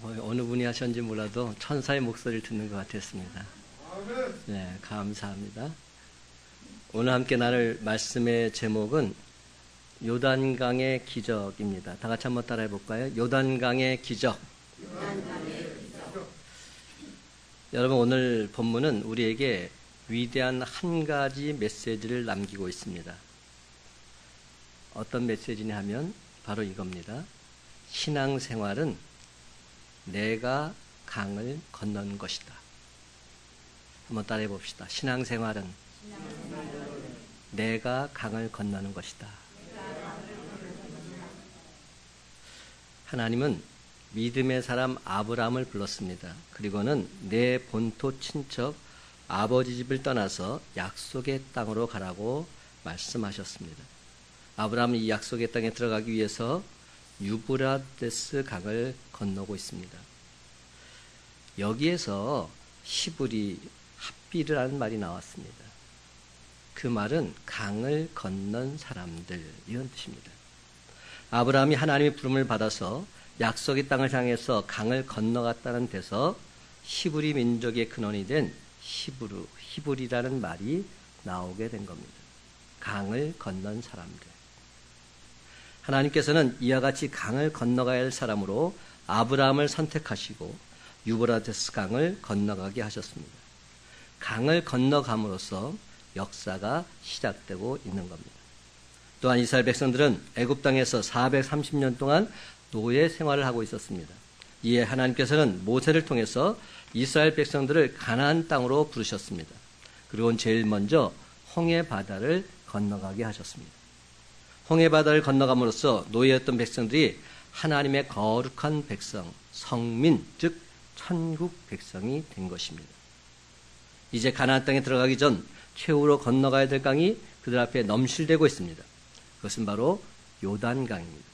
어느 분이 하셨는지 몰라도 천사의 목소리를 듣는 것 같았습니다. 네, 감사합니다. 오늘 함께 나눌 말씀의 제목은 요단강의 기적입니다. 다 같이 한번 따라해 볼까요? 요단강의 기적. 여러분, 오늘 본문은 우리에게 위대한 한 가지 메시지를 남기고 있습니다. 어떤 메시지냐 하면 바로 이겁니다. 신앙생활은 내가 강을 건너는 것이다. 한번 따라해 봅시다. 신앙생활은 내가 강을 건너는 것이다. 하나님은 믿음의 사람 아브라함을 불렀습니다. 그리고는 내 본토 친척 아버지 집을 떠나서 약속의 땅으로 가라고 말씀하셨습니다. 아브라함은 이 약속의 땅에 들어가기 위해서 유브라데스 강을 건너고 있습니다. 여기에서 히브리 합비르라는 말이 나왔습니다. 그 말은 강을 건넌 사람들, 이런 뜻입니다. 아브라함이 하나님의 부름을 받아서 약속의 땅을 향해서 강을 건너갔다는 데서 히브리 민족의 근원이 된 히브리라는 말이 나오게 된 겁니다. 강을 건넌 사람들. 하나님께서는 이와 같이 강을 건너가야 할 사람으로 아브라함을 선택하시고 유브라데스 강을 건너가게 하셨습니다. 강을 건너감으로써 역사가 시작되고 있는 겁니다. 또한 이스라엘 백성들은 애굽 땅에서 430년 동안 노예 생활을 하고 있었습니다. 이에 하나님께서는 모세를 통해서 이스라엘 백성들을 가나안 땅으로 부르셨습니다. 그리고 제일 먼저 홍해 바다를 건너가게 하셨습니다. 홍해 바다를 건너감으로써 노예였던 백성들이 하나님의 거룩한 백성, 성민, 즉 천국 백성이 된 것입니다. 이제 가나안 땅에 들어가기 전 최후로 건너가야 될 강이 그들 앞에 넘실대고 있습니다. 그것은 바로 요단강입니다.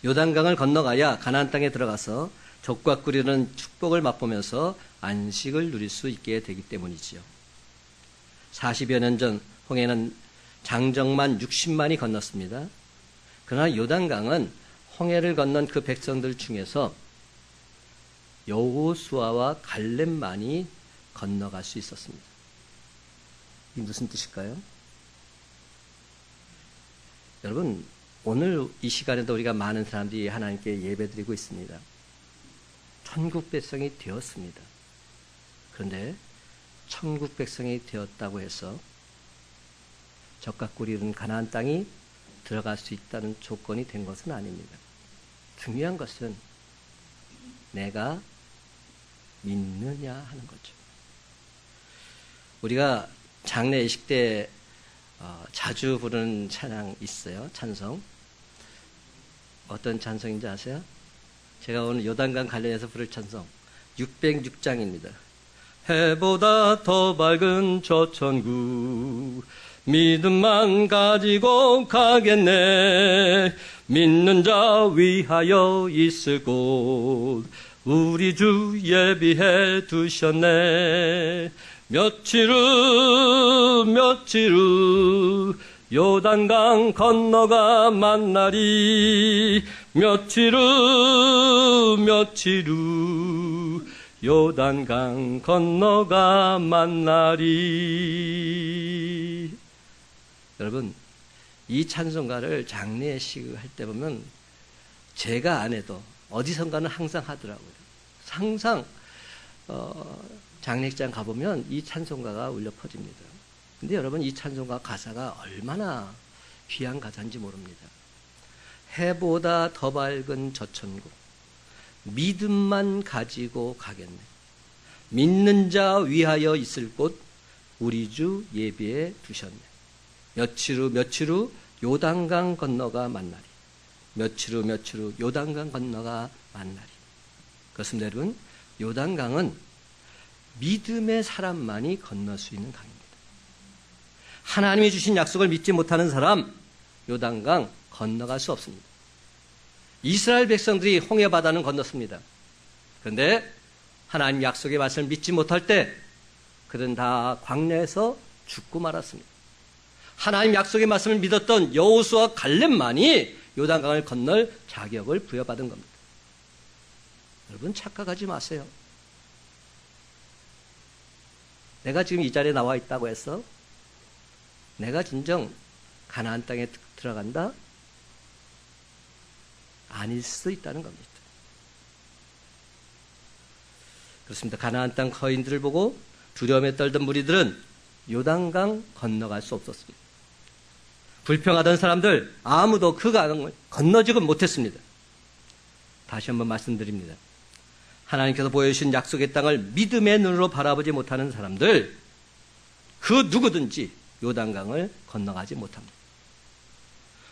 요단강을 건너가야 가나안 땅에 들어가서 젖과 꿀이는 축복을 맛보면서 안식을 누릴 수 있게 되기 때문이지요. 40여 년 전 홍해는 장정만 60만이 건넜습니다. 그러나 요단강은 홍해를 건넌 그 백성들 중에서 여호수아와 갈렙만이 건너갈 수 있었습니다. 이게 무슨 뜻일까요? 여러분, 오늘 이 시간에도 우리가 많은 사람들이 하나님께 예배드리고 있습니다. 천국 백성이 되었습니다. 그런데 천국 백성이 되었다고 해서 젖과 꿀이 흐르는 가나안 땅이 들어갈 수 있다는 조건이 된 것은 아닙니다. 중요한 것은 내가 믿느냐 하는 거죠. 우리가 장례 예식 때 자주 부르는 찬양 있어요. 찬송. 어떤 찬송인지 아세요? 제가 오늘 요단강 관련해서 부를 찬송 606장입니다. 해보다 더 밝은 저 천국 믿음만 가지고 가겠네. 믿는 자 위하여 있을 곳 우리 주 예비해 두셨네. 며칠 후 요단강 건너가 만나리. 며칠 후 요단강 건너가 만나리. 여러분, 이 찬송가를 장례식 할 때 보면 제가 안 해도 어디선가는 항상 하더라고요. 항상 장례식장 가보면 이 찬송가가 울려 퍼집니다. 근데 여러분, 이 찬송가 가사가 얼마나 귀한 가사인지 모릅니다. 해보다 더 밝은 저 천국 믿음만 가지고 가겠네. 믿는 자 위하여 있을 곳 우리 주 예비해 두셨네. 며칠 후 요단강 건너가 만나리. 며칠 후 요단강 건너가 만나리. 그렇습니다, 여러분. 요단강은 믿음의 사람만이 건널 수 있는 강입니다. 하나님이 주신 약속을 믿지 못하는 사람, 요단강 건너갈 수 없습니다. 이스라엘 백성들이 홍해 바다는 건넜습니다. 그런데 하나님 약속의 말씀을 믿지 못할 때 그들은 다 광야에서 죽고 말았습니다. 하나님 약속의 말씀을 믿었던 여호수아와 갈렙만이 요단강을 건널 자격을 부여받은 겁니다. 여러분 착각하지 마세요. 내가 지금 이 자리에 나와 있다고 해서 내가 진정 가나안 땅에 들어간다? 아닐 수 있다는 겁니다. 그렇습니다. 가나안 땅 거인들을 보고 두려움에 떨던 무리들은 요단강 건너갈 수 없었습니다. 불평하던 사람들 아무도 그 강을 건너지고 못했습니다. 다시 한번 말씀드립니다. 하나님께서 보여주신 약속의 땅을 믿음의 눈으로 바라보지 못하는 사람들, 그 누구든지 요단강을 건너가지 못합니다.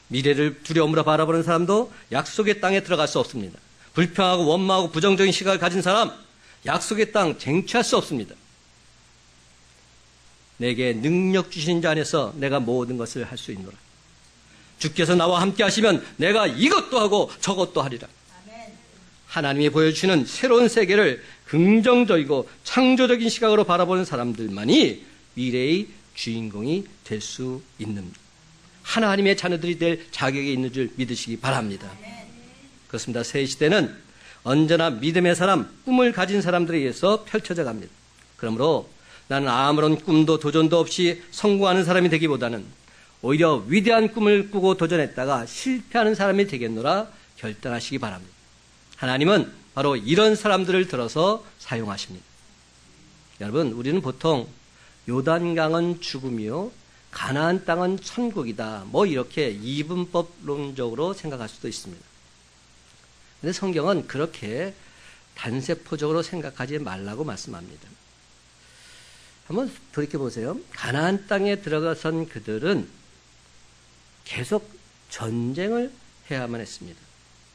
미래를 두려움으로 바라보는 사람도 약속의 땅에 들어갈 수 없습니다. 불평하고 원망하고 부정적인 시각을 가진 사람, 약속의 땅 쟁취할 수 없습니다. 내게 능력 주신 자 안에서 내가 모든 것을 할 수 있노라. 주께서 나와 함께 하시면 내가 이것도 하고 저것도 하리라. 하나님이 보여주시는 새로운 세계를 긍정적이고 창조적인 시각으로 바라보는 사람들만이 미래의 주인공이 될 수 있는 하나님의 자녀들이 될 자격이 있는 줄 믿으시기 바랍니다. 그렇습니다. 새 시대는 언제나 믿음의 사람, 꿈을 가진 사람들에 의해서 펼쳐져 갑니다. 그러므로 나는 아무런 꿈도 도전도 없이 성공하는 사람이 되기보다는 오히려 위대한 꿈을 꾸고 도전했다가 실패하는 사람이 되겠노라 결단하시기 바랍니다. 하나님은 바로 이런 사람들을 들어서 사용하십니다. 여러분, 우리는 보통 요단강은 죽음이요 가나안 땅은 천국이다, 뭐 이렇게 이분법론적으로 생각할 수도 있습니다. 그런데 성경은 그렇게 단세포적으로 생각하지 말라고 말씀합니다. 한번 돌이켜보세요. 가나안 땅에 들어가선 그들은 계속 전쟁을 해야만 했습니다.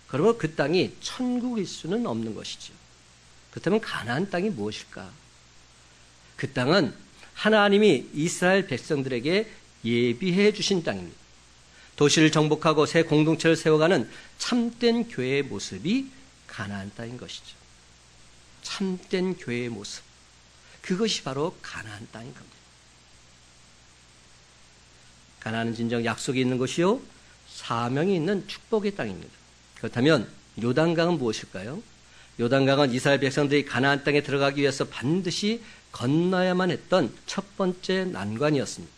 그러면 그 땅이 천국일 수는 없는 것이죠. 그렇다면 가나안 땅이 무엇일까? 그 땅은 하나님이 이스라엘 백성들에게 예비해 주신 땅입니다. 도시를 정복하고 새 공동체를 세워가는 참된 교회의 모습이 가나안 땅인 것이죠. 참된 교회의 모습, 그것이 바로 가나안 땅인 겁니다. 가나안은 진정 약속이 있는 곳이요 사명이 있는 축복의 땅입니다. 그렇다면 요단강은 무엇일까요? 요단강은 이스라엘 백성들이 가나안 땅에 들어가기 위해서 반드시 건너야만 했던 첫 번째 난관이었습니다.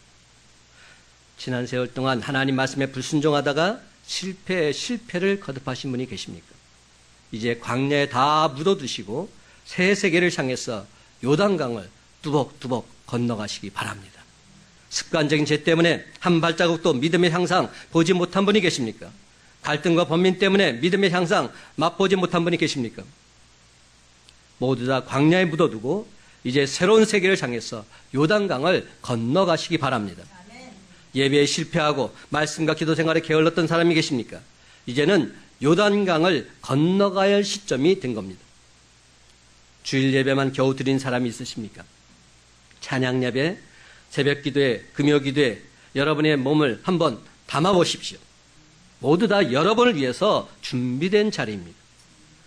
지난 세월 동안 하나님 말씀에 불순종하다가 실패를 거듭하신 분이 계십니까? 이제 광야에 다 묻어두시고 새 세계를 향해서 요단강을 뚜벅뚜벅 건너가시기 바랍니다. 습관적인 죄 때문에 한 발자국도 믿음의 향상 보지 못한 분이 계십니까? 갈등과 번민 때문에 믿음의 향상 맛보지 못한 분이 계십니까? 모두 다 광야에 묻어두고 이제 새로운 세계를 향해서 요단강을 건너가시기 바랍니다. 예배에 실패하고 말씀과 기도 생활에 게을렀던 사람이 계십니까? 이제는 요단강을 건너가야 할 시점이 된 겁니다. 주일 예배만 겨우 드린 사람이 있으십니까? 찬양 예배, 새벽 기도에, 금요 기도에 여러분의 몸을 한번 담아보십시오. 모두 다 여러분을 위해서 준비된 자리입니다.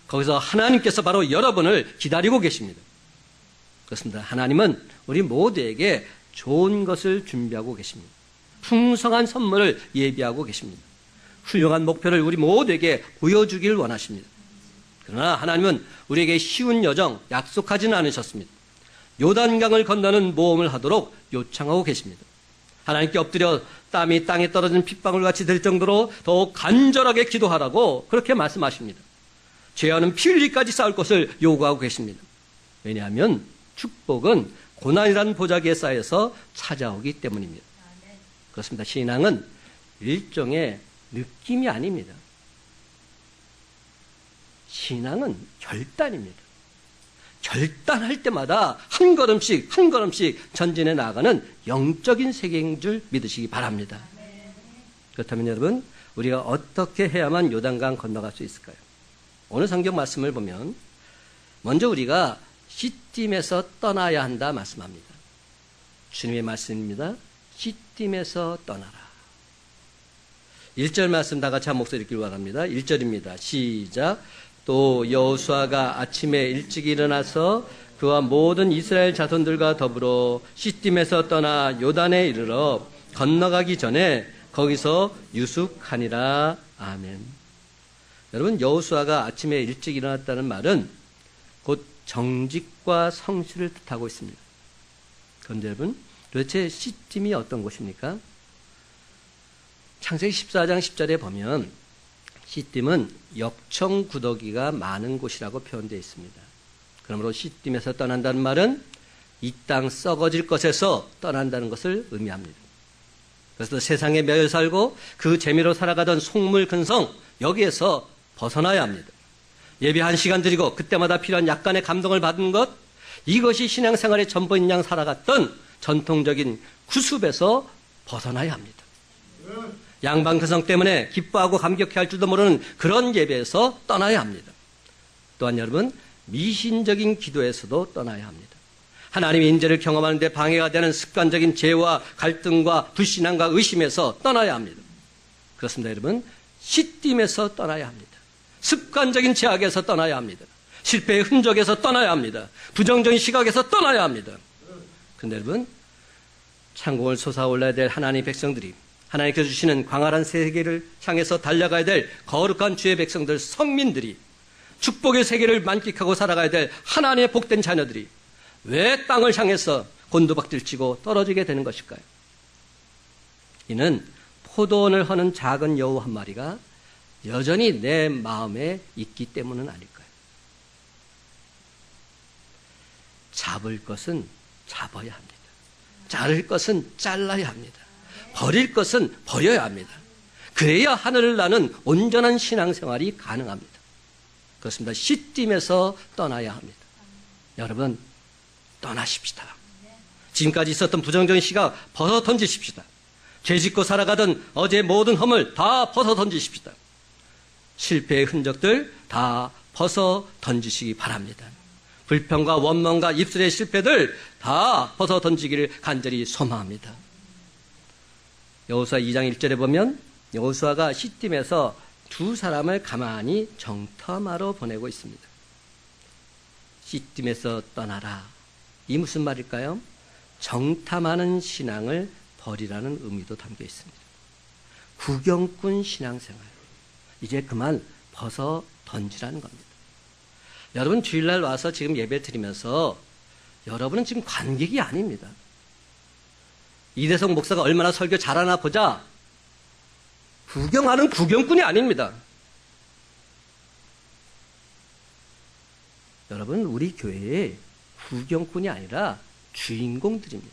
거기서 하나님께서 바로 여러분을 기다리고 계십니다. 그렇습니다. 하나님은 우리 모두에게 좋은 것을 준비하고 계십니다. 풍성한 선물을 예비하고 계십니다. 훌륭한 목표를 우리 모두에게 보여주길 원하십니다. 그러나 하나님은 우리에게 쉬운 여정 약속하지는 않으셨습니다. 요단강을 건너는 모험을 하도록 요청하고 계십니다. 하나님께 엎드려 땀이 땅에 떨어진 핏방울같이 될 정도로 더욱 간절하게 기도하라고 그렇게 말씀하십니다. 죄와는 피 흘리기까지 싸울 것을 요구하고 계십니다. 왜냐하면 축복은 고난이라는 보자기에 쌓여서 찾아오기 때문입니다. 그렇습니다. 신앙은 일종의 느낌이 아닙니다. 신앙은 결단입니다. 결단할 때마다 한 걸음씩 한 걸음씩 전진해 나아가는 영적인 세계인 줄 믿으시기 바랍니다. 그렇다면 여러분, 우리가 어떻게 해야만 요단강 건너갈 수 있을까요? 오늘 성경 말씀을 보면 먼저 우리가 시딤에서 떠나야 한다 말씀합니다. 주님의 말씀입니다. 시딤에서 떠나라. 1절 말씀 다 같이 한 목소리 읽기를 바랍니다. 1절입니다. 시작. 또 여호수아가 아침에 일찍 일어나서 그와 모든 이스라엘 자손들과 더불어 시딤에서 떠나 요단에 이르러 건너가기 전에 거기서 유숙하니라. 아멘. 여러분, 여호수아가 아침에 일찍 일어났다는 말은 곧 정직과 성실을 뜻하고 있습니다. 그런데 여러분, 도대체 시딤이 어떤 곳입니까? 창세기 14장 10절에 보면 시딤은 역청구더기가 많은 곳이라고 표현되어 있습니다. 그러므로 시딤에서 떠난다는 말은 이 땅 썩어질 것에서 떠난다는 것을 의미합니다. 그래서 세상에 매여 살고 그 재미로 살아가던 속물 근성, 여기에서 벗어나야 합니다. 예배 1시간 드리고 그때마다 필요한 약간의 감동을 받는 것, 이것이 신앙생활의 전부인 양 살아갔던 전통적인 구습에서 벗어나야 합니다. 양방 근성 때문에 기뻐하고 감격해야 할 줄도 모르는 그런 예배에서 떠나야 합니다. 또한 여러분, 미신적인 기도에서도 떠나야 합니다. 하나님의 인재를 경험하는 데 방해가 되는 습관적인 죄와 갈등과 불신앙과 의심에서 떠나야 합니다. 그렇습니다, 여러분. 시딤에서 떠나야 합니다. 습관적인 죄악에서 떠나야 합니다. 실패의 흔적에서 떠나야 합니다. 부정적인 시각에서 떠나야 합니다. 그런데 여러분, 창공을 솟아올라야 될 하나님의 백성들이, 하나님께서 주시는 광활한 세계를 향해서 달려가야 될 거룩한 주의 백성들, 성민들이, 축복의 세계를 만끽하고 살아가야 될 하나님의 복된 자녀들이 왜 땅을 향해서 곤두박질치고 떨어지게 되는 것일까요? 이는 포도원을 허는 작은 여우 한 마리가 여전히 내 마음에 있기 때문은 아닐까요? 잡을 것은 잡아야 합니다. 자를 것은 잘라야 합니다. 버릴 것은 버려야 합니다. 그래야 하늘을 나는 온전한 신앙생활이 가능합니다. 그렇습니다. 시딤에서 떠나야 합니다. 여러분, 떠나십시다. 지금까지 있었던 부정적인 시각 벗어 던지십시다. 죄짓고 살아가던 어제 모든 험을 다 벗어 던지십시다. 실패의 흔적들 다 벗어 던지시기 바랍니다. 불평과 원망과 입술의 실패들 다 벗어 던지기를 간절히 소망합니다. 여호수아 2장 1절에 보면 여호수아가 시딤에서 두 사람을 가만히 정탐하러 보내고 있습니다. 시딤에서 떠나라. 이 무슨 말일까요? 정탐하는 신앙을 버리라는 의미도 담겨 있습니다. 구경꾼 신앙생활, 이제 그만 벗어 던지라는 겁니다. 여러분, 주일날 와서 지금 예배 드리면서 여러분은 지금 관객이 아닙니다. 이대성 목사가 얼마나 설교 잘하나 보자, 구경하는 구경꾼이 아닙니다. 여러분, 우리 교회에 구경꾼이 아니라 주인공들입니다.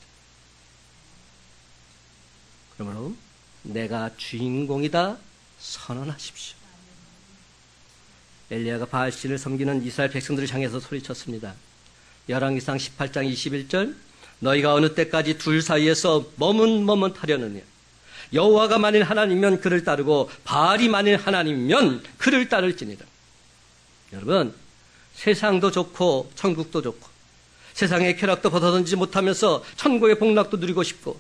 그러므로 내가 주인공이다 선언하십시오. 엘리야가 바알신을 섬기는 이스라엘 백성들을 향해서 소리쳤습니다. 열왕기상 18장 21절, 너희가 어느 때까지 둘 사이에서 머뭇머뭇하려느냐. 여호와가 만일 하나님이면 그를 따르고 바알이 만일 하나님이면 그를 따를지니라. 여러분, 세상도 좋고 천국도 좋고 세상의 쾌락도 벗어던지지 못하면서 천국의 복락도 누리고 싶고,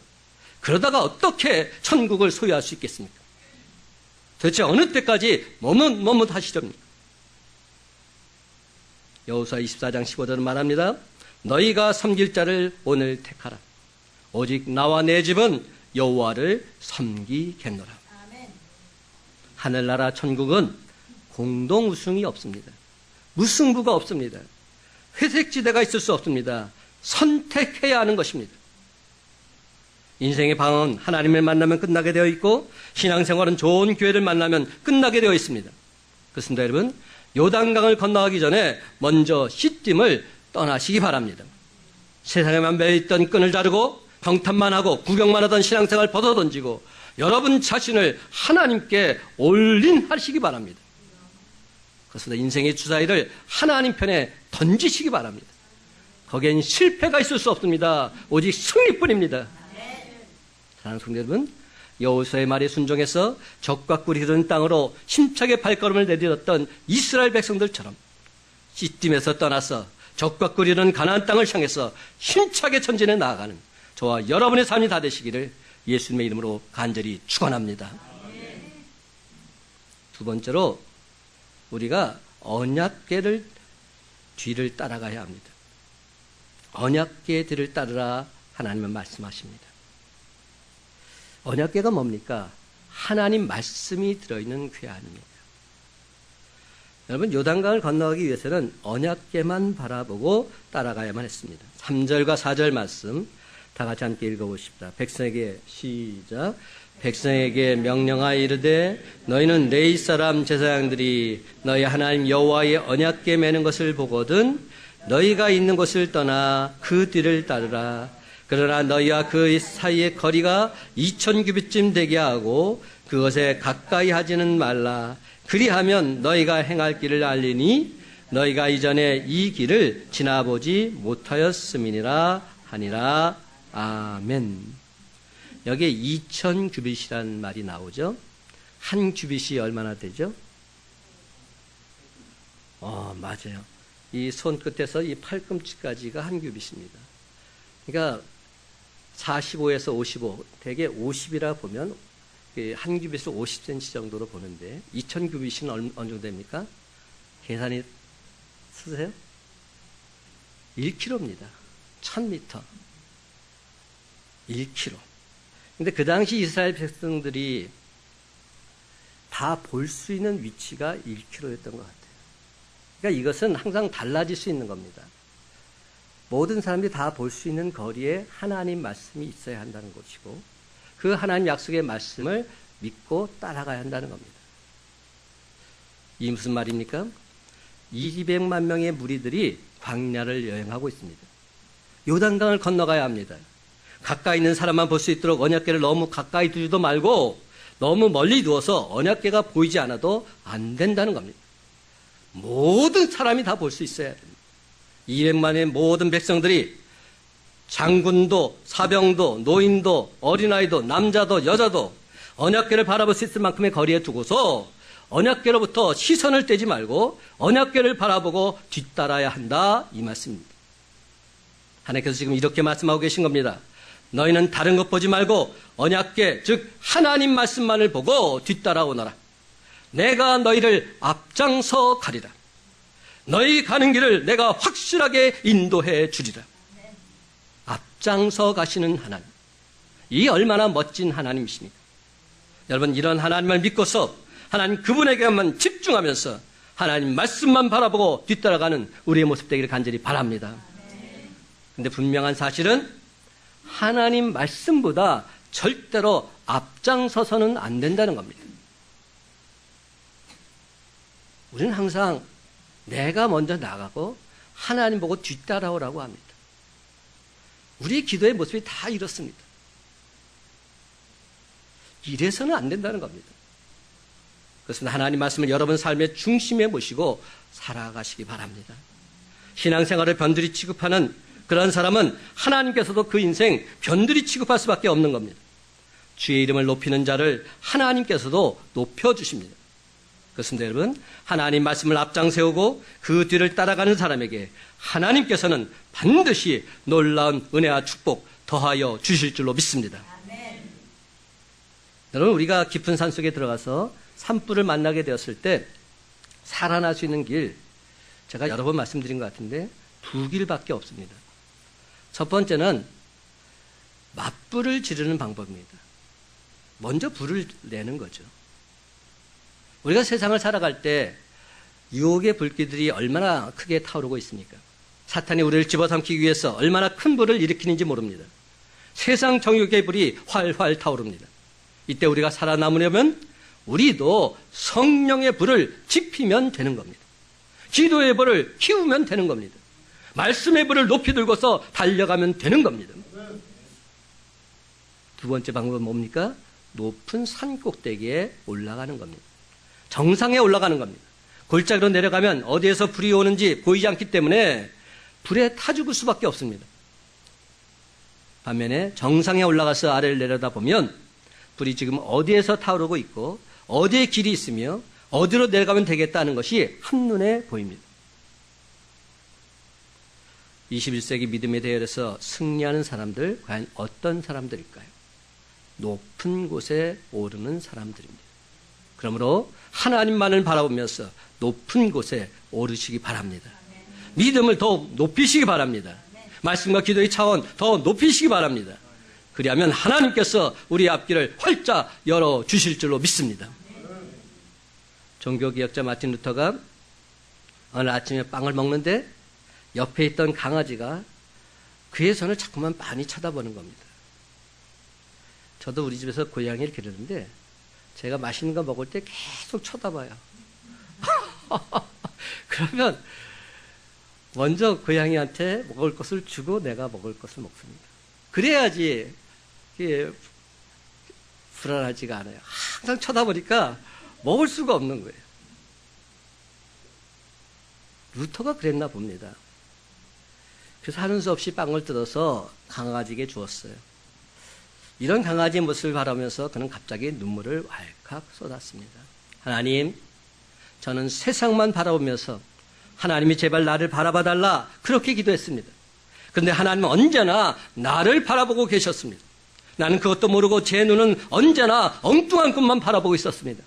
그러다가 어떻게 천국을 소유할 수 있겠습니까? 도대체 어느 때까지 머뭇머뭇하시렵니까? 여호수아 24장 15절은 말합니다. 너희가 섬길 자를 오늘 택하라. 오직 나와 내 집은 여호와를 섬기겠노라. 하늘나라 천국은 공동 우승이 없습니다. 무승부가 없습니다. 회색지대가 있을 수 없습니다. 선택해야 하는 것입니다. 인생의 방은 하나님을 만나면 끝나게 되어 있고, 신앙생활은 좋은 교회를 만나면 끝나게 되어 있습니다. 그렇습니다, 여러분. 요단강을 건너가기 전에 먼저 시딤을 떠나시기 바랍니다. 세상에만 매여있던 끈을 자르고 경탄만 하고 구경만 하던 신앙생활 벗어던지고 여러분 자신을 하나님께 올인하시기 바랍니다. 그렇습니다. 인생의 주사위를 하나님 편에 던지시기 바랍니다. 거기엔 실패가 있을 수 없습니다. 오직 승리뿐입니다. 사랑하는 성도 여러분, 여호수아의 말에 순종해서 적과 꿀이 흐르는 땅으로 힘차게 발걸음을 내딛었던 이스라엘 백성들처럼 시딤에서 떠나서 적과 꿀이 흐르는 가나안 땅을 향해서 힘차게 전진해 나아가는 저와 여러분의 삶이 다 되시기를 예수님의 이름으로 간절히 축원합니다. 두 번째로, 우리가 언약궤를 뒤를 따라가야 합니다. 언약궤 뒤를 따르라 하나님은 말씀하십니다. 언약궤가 뭡니까? 하나님 말씀이 들어있는 궤 아닙니까? 여러분, 요단강을 건너가기 위해서는 언약궤만 바라보고 따라가야만 했습니다. 3절과 4절 말씀 다 같이 함께 읽어보십시다. 백성에게 시작. 백성에게 명령하여 이르되 너희는 레위 사람 제사장들이 너희 하나님 여호와의 언약궤 매는 것을 보거든 너희가 있는 곳을 떠나 그 뒤를 따르라. 그러나 너희와 그 사이의 거리가 2000규빗쯤 되게 하고 그것에 가까이 하지는 말라. 그리하면 너희가 행할 길을 알리니 너희가 이전에 이 길을 지나보지 못하였음이니라 하니라. 아멘. 여기에 2000규빗이라는 말이 나오죠. 한 규빗이 얼마나 되죠? 맞아요. 이 손끝에서 이 팔꿈치까지가 한 규빗입니다. 그러니까 45에서 55, 대개 50이라 보면 한 규빗을 50cm 정도로 보는데 2000규빗은 어느 정도 됩니까? 계산이 쓰세요? 1km입니다. 1000m. 1km. 근데 그 당시 이스라엘 백성들이 다 볼 수 있는 위치가 1km였던 것 같아요. 그러니까 이것은 항상 달라질 수 있는 겁니다. 모든 사람들이 다 볼 수 있는 거리에 하나님 말씀이 있어야 한다는 것이고 그 하나님 약속의 말씀을 믿고 따라가야 한다는 겁니다. 이 무슨 말입니까? 200만 명의 무리들이 광야를 여행하고 있습니다. 요단강을 건너가야 합니다. 가까이 있는 사람만 볼 수 있도록 언약궤를 너무 가까이 두지도 말고 너무 멀리 두어서 언약궤가 보이지 않아도 안 된다는 겁니다. 모든 사람이 다 볼 수 있어야 됩니다. 200만의 모든 백성들이 장군도 사병도 노인도 어린아이도 남자도 여자도 언약궤를 바라볼 수 있을 만큼의 거리에 두고서 언약궤로부터 시선을 떼지 말고 언약궤를 바라보고 뒤따라야 한다 이 말씀입니다. 하나님께서 지금 이렇게 말씀하고 계신 겁니다. 너희는 다른 것 보지 말고 언약궤 즉 하나님 말씀만을 보고 뒤따라오너라. 내가 너희를 앞장서 가리라. 너희 가는 길을 내가 확실하게 인도해 주리라. 앞장서 가시는 하나님. 이 얼마나 멋진 하나님이십니까? 여러분 이런 하나님을 믿고서 하나님 그분에게만 집중하면서 하나님 말씀만 바라보고 뒤따라가는 우리의 모습 되기를 간절히 바랍니다. 그런데 분명한 사실은 하나님 말씀보다 절대로 앞장서서는 안 된다는 겁니다. 우리는 항상 내가 먼저 나가고 하나님 보고 뒤따라오라고 합니다. 우리의 기도의 모습이 다 이렇습니다. 이래서는 안 된다는 겁니다. 그렇습니다. 하나님 말씀을 여러분 삶의 중심에 모시고 살아가시기 바랍니다. 신앙생활을 변두리 취급하는 그런 사람은 하나님께서도 그 인생 변두리 취급할 수밖에 없는 겁니다. 주의 이름을 높이는 자를 하나님께서도 높여주십니다. 그렇습니다. 여러분 하나님 말씀을 앞장 세우고 그 뒤를 따라가는 사람에게 하나님께서는 반드시 놀라운 은혜와 축복 더하여 주실 줄로 믿습니다. 아멘. 여러분 우리가 깊은 산속에 들어가서 산불을 만나게 되었을 때 살아날 수 있는 길 제가 여러 번 말씀드린 것 같은데 두 길밖에 없습니다. 첫 번째는 맞불을 지르는 방법입니다. 먼저 불을 내는 거죠. 우리가 세상을 살아갈 때 유혹의 불길들이 얼마나 크게 타오르고 있습니까? 사탄이 우리를 집어삼키기 위해서 얼마나 큰 불을 일으키는지 모릅니다. 세상 정욕의 불이 활활 타오릅니다. 이때 우리가 살아남으려면 우리도 성령의 불을 지피면 되는 겁니다. 기도의 불을 키우면 되는 겁니다. 말씀의 불을 높이 들고서 달려가면 되는 겁니다. 두 번째 방법은 뭡니까? 높은 산 꼭대기에 올라가는 겁니다. 정상에 올라가는 겁니다. 골짜기로 내려가면 어디에서 불이 오는지 보이지 않기 때문에 불에 타 죽을 수밖에 없습니다. 반면에 정상에 올라가서 아래를 내려다보면 불이 지금 어디에서 타오르고 있고 어디에 길이 있으며 어디로 내려가면 되겠다는 것이 한눈에 보입니다. 21세기 믿음의 대열에서 승리하는 사람들 과연 어떤 사람들일까요? 높은 곳에 오르는 사람들입니다. 그러므로 하나님만을 바라보면서 높은 곳에 오르시기 바랍니다. 믿음을 더 높이시기 바랍니다. 말씀과 기도의 차원 더 높이시기 바랍니다. 그리하면 하나님께서 우리 앞길을 활짝 열어주실 줄로 믿습니다. 종교개혁자 마틴 루터가 어느 아침에 빵을 먹는데 옆에 있던 강아지가 그의 손을 자꾸만 많이 쳐다보는 겁니다. 저도 우리 집에서 고양이를 기르는데 제가 맛있는 거 먹을 때 계속 쳐다봐요. 그러면 먼저 고양이한테 먹을 것을 주고 내가 먹을 것을 먹습니다. 그래야지 이게 불안하지가 않아요. 항상 쳐다보니까 먹을 수가 없는 거예요. 루터가 그랬나 봅니다. 그래서 하는 수 없이 빵을 뜯어서 강아지에게 주었어요. 이런 강아지의 모습을 바라면서 그는 갑자기 눈물을 왈칵 쏟았습니다. 하나님, 저는 세상만 바라보면서 하나님이 제발 나를 바라봐달라 그렇게 기도했습니다. 그런데 하나님은 언제나 나를 바라보고 계셨습니다. 나는 그것도 모르고 제 눈은 언제나 엉뚱한 것만 바라보고 있었습니다.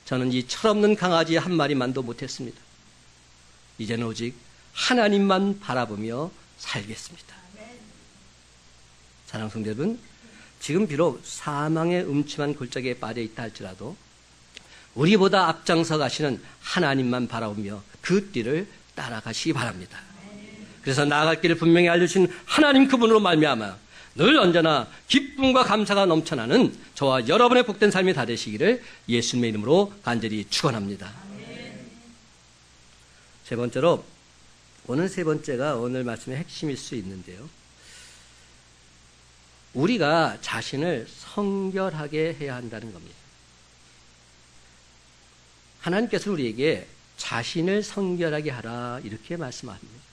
저는 이 철없는 강아지 한 마리만도 못했습니다. 이제는 오직 하나님만 바라보며 살겠습니다. 사랑하는 성도 여러분, 지금 비록 사망의 음침한 골짜기에 빠져 있다 할지라도 우리보다 앞장서 가시는 하나님만 바라보며 그 띠를 따라가시기 바랍니다. 그래서 나아갈 길을 분명히 알려주신 하나님 그분으로 말미암아 늘 언제나 기쁨과 감사가 넘쳐나는 저와 여러분의 복된 삶이 다 되시기를 예수님의 이름으로 간절히 축원합니다. 세 번째로, 오늘 세 번째가 오늘 말씀의 핵심일 수 있는데요. 우리가 자신을 성결하게 해야 한다는 겁니다. 하나님께서는 우리에게 자신을 성결하게 하라 이렇게 말씀합니다.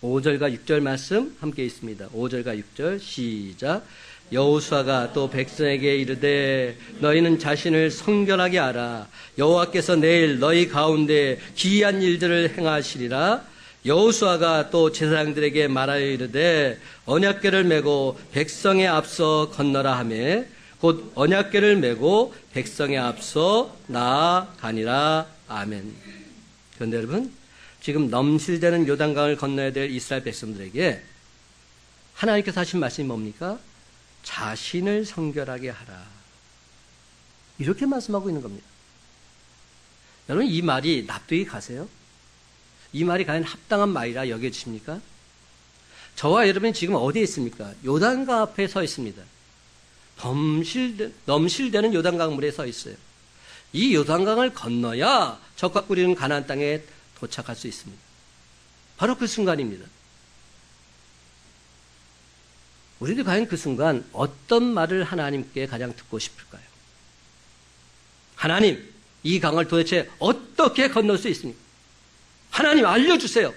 5절과 6절 말씀 함께 있습니다. 5절과 6절 시작. 여호수아가 또 백성에게 이르되 너희는 자신을 성결하게 하라. 여호와께서 내일 너희 가운데 기이한 일들을 행하시리라. 여호수아가 또 제사장들에게 말하여 이르되 언약궤를 메고 백성의 앞서 건너라 하며 곧 언약궤를 메고 백성의 앞서 나아가니라. 아멘. 그런데 여러분, 지금 넘실대는 요단강을 건너야 될 이스라엘 백성들에게 하나님께서 하신 말씀이 뭡니까? 자신을 성결하게 하라. 이렇게 말씀하고 있는 겁니다. 여러분, 이 말이 납득이 가세요? 이 말이 과연 합당한 말이라 여겨지십니까? 저와 여러분이 지금 어디에 있습니까? 요단강 앞에 서 있습니다. 넘실대는 요단강 물에 서 있어요. 이 요단강을 건너야 적과 꿀이는 가나안 땅에 도착할 수 있습니다. 바로 그 순간입니다. 우리도 과연 그 순간 어떤 말을 하나님께 가장 듣고 싶을까요? 하나님, 이 강을 도대체 어떻게 건널 수 있습니까? 하나님 알려주세요.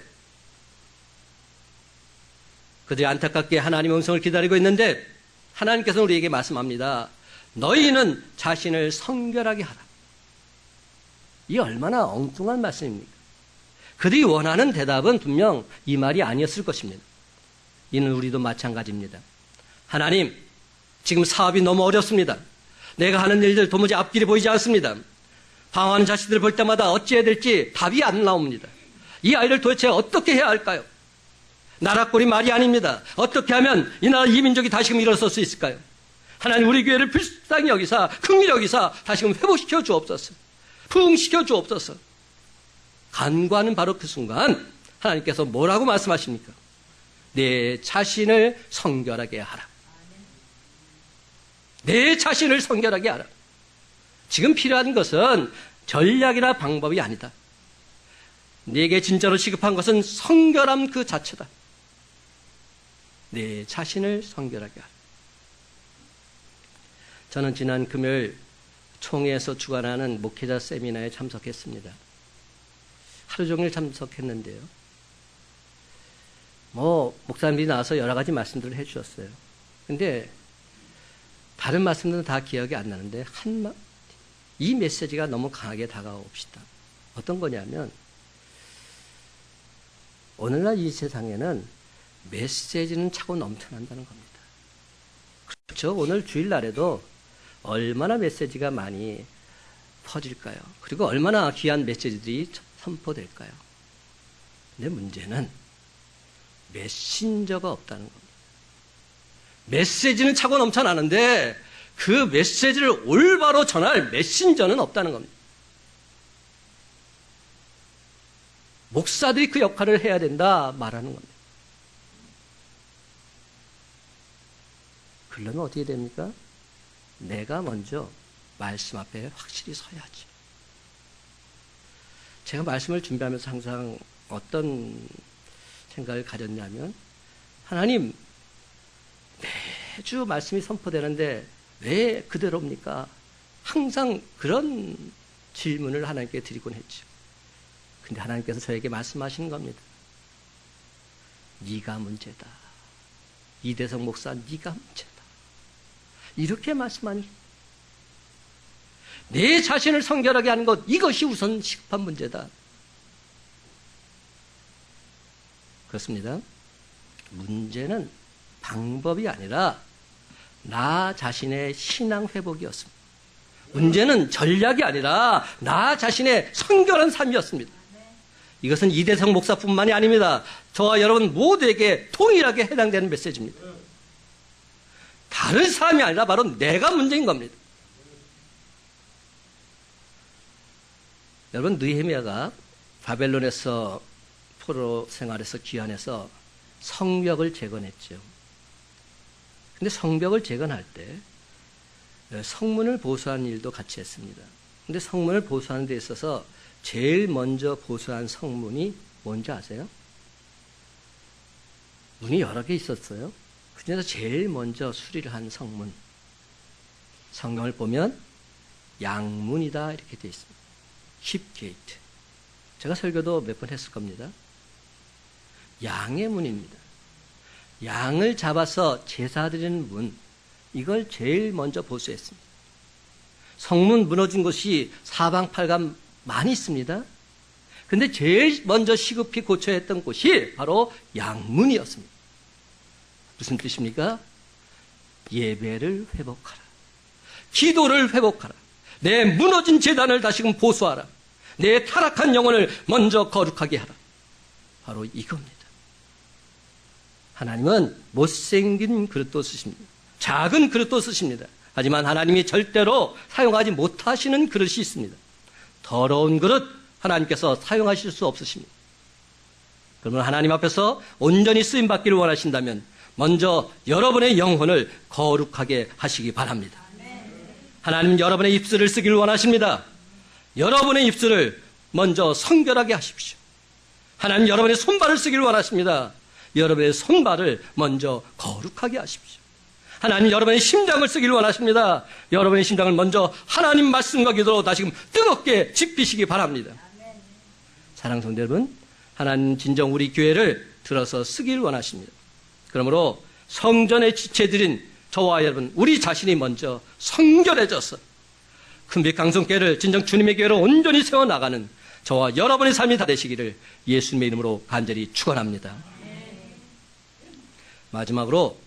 그들이 안타깝게 하나님의 음성을 기다리고 있는데 하나님께서는 우리에게 말씀합니다. 너희는 자신을 성결하게 하라. 이 얼마나 엉뚱한 말씀입니까? 그들이 원하는 대답은 분명 이 말이 아니었을 것입니다. 이는 우리도 마찬가지입니다. 하나님, 지금 사업이 너무 어렵습니다. 내가 하는 일들 도무지 앞길이 보이지 않습니다. 방황하는 자식들을 볼 때마다 어찌해야 될지 답이 안 나옵니다. 이 아이를 도대체 어떻게 해야 할까요? 나라꼴이 말이 아닙니다. 어떻게 하면 이 나라 이 민족이 다시금 일어설 수 있을까요? 하나님, 우리 교회를 불쌍히 여기사 긍휼히 여기사 다시금 회복시켜 주옵소서. 부흥시켜 주옵소서. 간구하는 바로 그 순간 하나님께서 뭐라고 말씀하십니까? 내 자신을 성결하게 하라. 내 자신을 성결하게 하라. 지금 필요한 것은 전략이나 방법이 아니다. 네게 진짜로 시급한 것은 성결함 그 자체다. 내 자신을 성결하게 하라. 저는 지난 금요일 총회에서 주관하는 목회자 세미나에 참석했습니다. 하루 종일 참석했는데요. 목사님들이 나와서 여러 가지 말씀들을 해주셨어요. 근데 다른 말씀들은 다 기억이 안 나는데 이 메시지가 너무 강하게 다가옵시다. 어떤 거냐면 오늘날 이 세상에는 메시지는 차고 넘쳐난다는 겁니다. 그렇죠? 오늘 주일날에도 얼마나 메시지가 많이 퍼질까요? 그리고 얼마나 귀한 메시지들이 선포될까요? 근데 문제는 메신저가 없다는 겁니다. 메시지는 차고 넘쳐나는데 그 메시지를 올바로 전할 메신저는 없다는 겁니다. 목사들이 그 역할을 해야 된다 말하는 겁니다. 그러면 어떻게 됩니까? 내가 먼저 말씀 앞에 확실히 서야지. 제가 말씀을 준비하면서 항상 어떤 생각을 가졌냐면, 하나님, 매주 말씀이 선포되는데 왜 그대로입니까? 항상 그런 질문을 하나님께 드리곤 했죠. 근데 하나님께서 저에게 말씀하시는 겁니다. 네가 문제다. 이대성 목사, 네가 문제다. 이렇게 말씀하니, 내 자신을 성결하게 하는 것, 이것이 우선 시급한 문제다. 그렇습니다. 문제는 방법이 아니라 나 자신의 신앙 회복이었습니다. 문제는 전략이 아니라 나 자신의 성결한 삶이었습니다. 이것은 이대성 목사뿐만이 아닙니다. 저와 여러분 모두에게 동일하게 해당되는 메시지입니다. 다른 사람이 아니라 바로 내가 문제인 겁니다. 여러분, 느헤미야가 바벨론에서 포로 생활에서 귀환해서 성벽을 재건했죠. 근데 성벽을 재건할 때 성문을 보수하는 일도 같이 했습니다. 근데 성문을 보수하는 데 있어서 제일 먼저 보수한 성문이 뭔지 아세요? 문이 여러 개 있었어요. 그 중에서 제일 먼저 수리를 한 성문, 성경을 보면 양문이다 이렇게 되어 있습니다. 십 게이트. 제가 설교도 몇 번 했을 겁니다. 양의 문입니다. 양을 잡아서 제사 드리는 문, 이걸 제일 먼저 보수했습니다. 성문 무너진 곳이 사방팔방 많이 있습니다. 근데 제일 먼저 시급히 고쳐야 했던 곳이 바로 양문이었습니다. 무슨 뜻입니까? 예배를 회복하라. 기도를 회복하라. 내 무너진 제단을 다시금 보수하라. 내 타락한 영혼을 먼저 거룩하게 하라. 바로 이겁니다. 하나님은 못생긴 그릇도 쓰십니다. 작은 그릇도 쓰십니다. 하지만 하나님이 절대로 사용하지 못하시는 그릇이 있습니다. 더러운 그릇 하나님께서 사용하실 수 없으십니다. 그러면 하나님 앞에서 온전히 쓰임받기를 원하신다면 먼저 여러분의 영혼을 거룩하게 하시기 바랍니다. 하나님 여러분의 입술을 쓰기를 원하십니다. 여러분의 입술을 먼저 성결하게 하십시오. 하나님 여러분의 손발을 쓰기를 원하십니다. 여러분의 손발을 먼저 거룩하게 하십시오. 하나님 여러분의 심장을 쓰기를 원하십니다. 여러분의 심장을 먼저 하나님 말씀과 기도로 다시금 뜨겁게 지피시기 바랍니다. 사랑하는 성도 여러분, 하나님 진정 우리 교회를 들어서 쓰기를 원하십니다. 그러므로 성전에 지체드린 저와 여러분, 우리 자신이 먼저 성결해져서 큰빛강성교회를 진정 주님의 교회로 온전히 세워나가는 저와 여러분의 삶이 다 되시기를 예수님의 이름으로 간절히 축원합니다. 마지막으로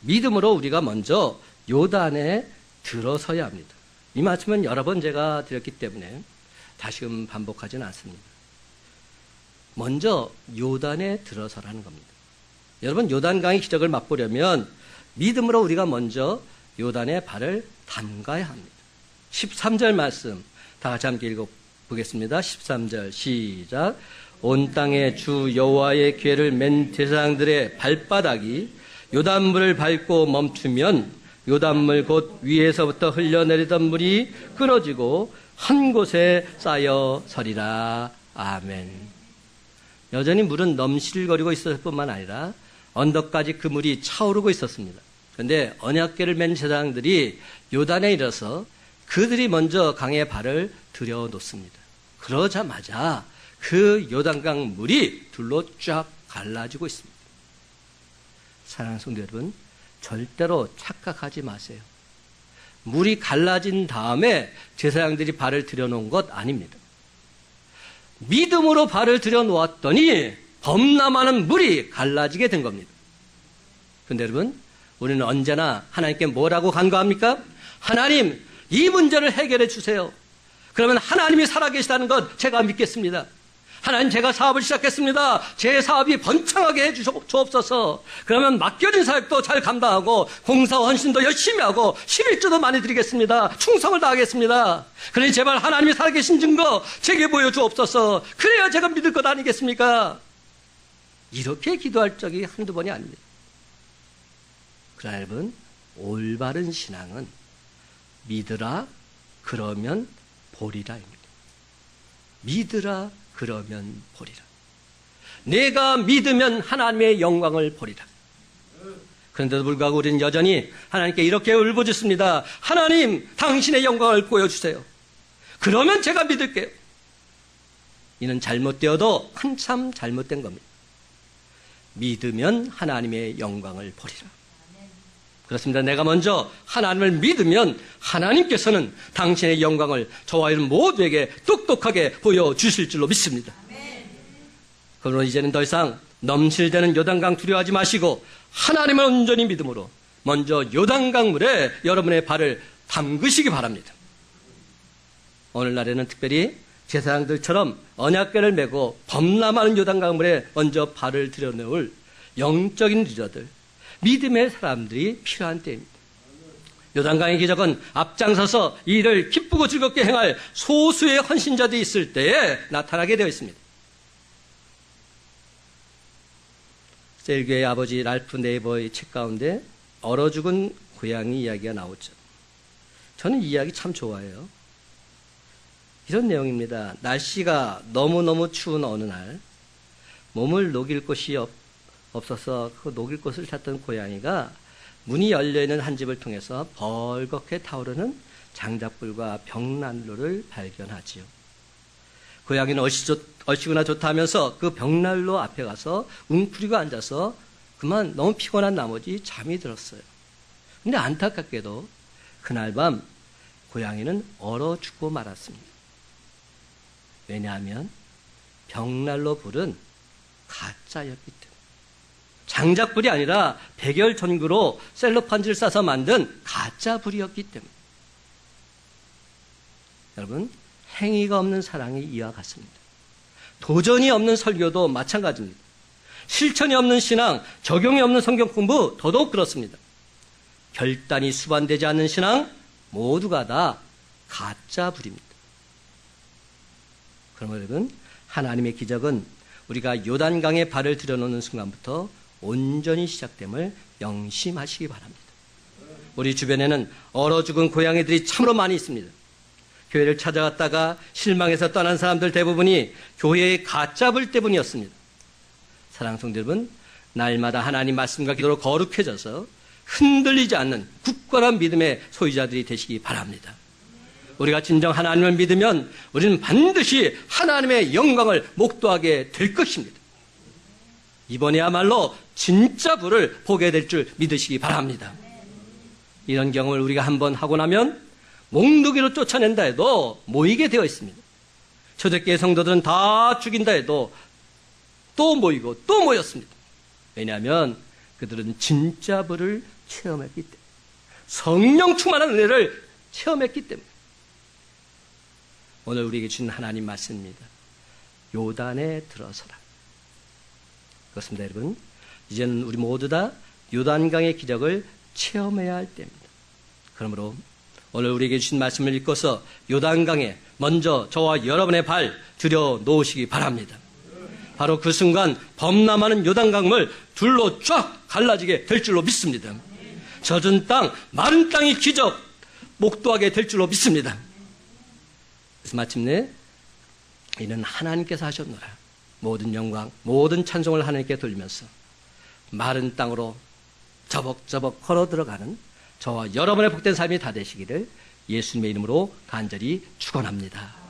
믿음으로 우리가 먼저 요단에 들어서야 합니다. 이 말씀은 여러 번 제가 드렸기 때문에 다시금 반복하지는 않습니다. 먼저 요단에 들어서라는 겁니다. 여러분, 요단강의 기적을 맛보려면 믿음으로 우리가 먼저 요단에 발을 담가야 합니다. 13절 말씀 다 같이 함께 읽어보겠습니다. 13절 시작. 온 땅에 주 여호와의 궤를 맨 제사장들의 발바닥이 요단물을 밟고 멈추면 요단물 곧 위에서부터 흘려내리던 물이 끊어지고 한 곳에 쌓여 서리라. 아멘. 여전히 물은 넘실거리고 있었을 뿐만 아니라 언덕까지 그 물이 차오르고 있었습니다. 그런데 언약궤를 맨 제사장들이 요단에 이르러서 그들이 먼저 강에 발을 들여놓습니다. 그러자마자 그 요단강 물이 둘로 쫙 갈라지고 있습니다. 사랑하는 성도 여러분, 절대로 착각하지 마세요. 물이 갈라진 다음에 제사장들이 발을 들여놓은 것 아닙니다. 믿음으로 발을 들여놓았더니 겁나 많은 물이 갈라지게 된 겁니다. 그런데 여러분, 우리는 언제나 하나님께 뭐라고 간구합니까? 하나님, 이 문제를 해결해 주세요. 그러면 하나님이 살아계시다는 것 제가 믿겠습니다. 하나님, 제가 사업을 시작했습니다. 제 사업이 번창하게 해주옵소서. 그러면 맡겨진 사역도 잘 감당하고 공사와 헌신도 열심히 하고 11조도 많이 드리겠습니다. 충성을 다하겠습니다. 그러니 제발 하나님이 살아계신 증거 제게 보여주옵소서. 그래야 제가 믿을 것 아니겠습니까? 이렇게 기도할 적이 한두 번이 아닙니다. 그러나 여러분, 올바른 신앙은 믿으라 그러면 보리라입니다. 믿으라 그러면 보리라. 내가 믿으면 하나님의 영광을 보리라. 그런데도 불구하고 우리는 여전히 하나님께 이렇게 울부짖습니다. 하나님, 당신의 영광을 보여주세요. 그러면 제가 믿을게요. 이는 잘못되어도 한참 잘못된 겁니다. 믿으면 하나님의 영광을 보리라. 그렇습니다. 내가 먼저 하나님을 믿으면 하나님께서는 당신의 영광을 저와 여러분 모두에게 똑똑하게 보여주실 줄로 믿습니다. 그러므로 이제는 더 이상 넘실대는 요단강 두려워하지 마시고 하나님을 온전히 믿음으로 먼저 요단강 물에 여러분의 발을 담그시기 바랍니다. 오늘날에는 특별히 제사장들처럼 언약궤를 메고 범람하는 요단강 물에 먼저 발을 들여놓을 영적인 리더들, 믿음의 사람들이 필요한 때입니다. 요단강의 기적은 앞장서서 이 일을 기쁘고 즐겁게 행할 소수의 헌신자들이 있을 때에 나타나게 되어 있습니다. 셀교의 아버지 랄프 네이버의 책 가운데 얼어 죽은 고양이 이야기가 나오죠. 저는 이 이야기 참 좋아해요. 이런 내용입니다. 날씨가 너무너무 추운 어느 날 몸을 녹일 곳이 없어서 그 녹일 곳을 찾던 고양이가 문이 열려있는 한 집을 통해서 벌겋게 타오르는 장작불과 벽난로를 발견하지요. 고양이는 얼씨구나 좋다 하면서 그 벽난로 앞에 가서 웅크리고 앉아서 그만 너무 피곤한 나머지 잠이 들었어요. 근데 안타깝게도 그날 밤 고양이는 얼어 죽고 말았습니다. 왜냐하면 벽난로 불은 가짜였기 때문에. 장작불이 아니라 백열전구로 셀로판지를 싸서 만든 가짜 불이었기 때문에. 여러분, 행위가 없는 사랑이 이와 같습니다. 도전이 없는 설교도 마찬가지입니다. 실천이 없는 신앙, 적용이 없는 성경 공부 더더욱 그렇습니다. 결단이 수반되지 않는 신앙 모두가 다 가짜 불입니다. 그러면 여러분, 하나님의 기적은 우리가 요단강에 발을 들여놓는 순간부터 온전히 시작됨을 명심하시기 바랍니다. 우리 주변에는 얼어 죽은 고양이들이 참으로 많이 있습니다. 교회를 찾아갔다가 실망해서 떠난 사람들 대부분이 교회의 가짜불 때문이었습니다. 사랑하는 성도 여러분, 날마다 하나님 말씀과 기도로 거룩해져서 흔들리지 않는 굳건한 믿음의 소유자들이 되시기 바랍니다. 우리가 진정 하나님을 믿으면 우리는 반드시 하나님의 영광을 목도하게 될 것입니다. 이번에야말로 진짜 불을 보게 될 줄 믿으시기 바랍니다. 이런 경험을 우리가 한번 하고 나면 몽두기로 쫓아낸다 해도 모이게 되어 있습니다. 초대교회 성도들은 다 죽인다 해도 또 모이고 또 모였습니다. 왜냐하면 그들은 진짜 불을 체험했기 때문에, 성령 충만한 은혜를 체험했기 때문에. 오늘 우리에게 주신 하나님 말씀입니다. 요단에 들어서라. 그렇습니다, 여러분. 이제는 우리 모두 다 요단강의 기적을 체험해야 할 때입니다. 그러므로 오늘 우리에게 주신 말씀을 읽고서 요단강에 먼저 저와 여러분의 발 들여 놓으시기 바랍니다. 바로 그 순간 범람하는 요단강물 둘로 쫙 갈라지게 될 줄로 믿습니다. 젖은 땅, 마른 땅이 기적 목도하게 될 줄로 믿습니다. 그래서 마침내 이는 하나님께서 하셨노라. 모든 영광, 모든 찬송을 하나님께 돌리면서 마른 땅으로 저벅저벅 걸어 들어가는 저와 여러분의 복된 삶이 다 되시기를 예수님의 이름으로 간절히 축원합니다.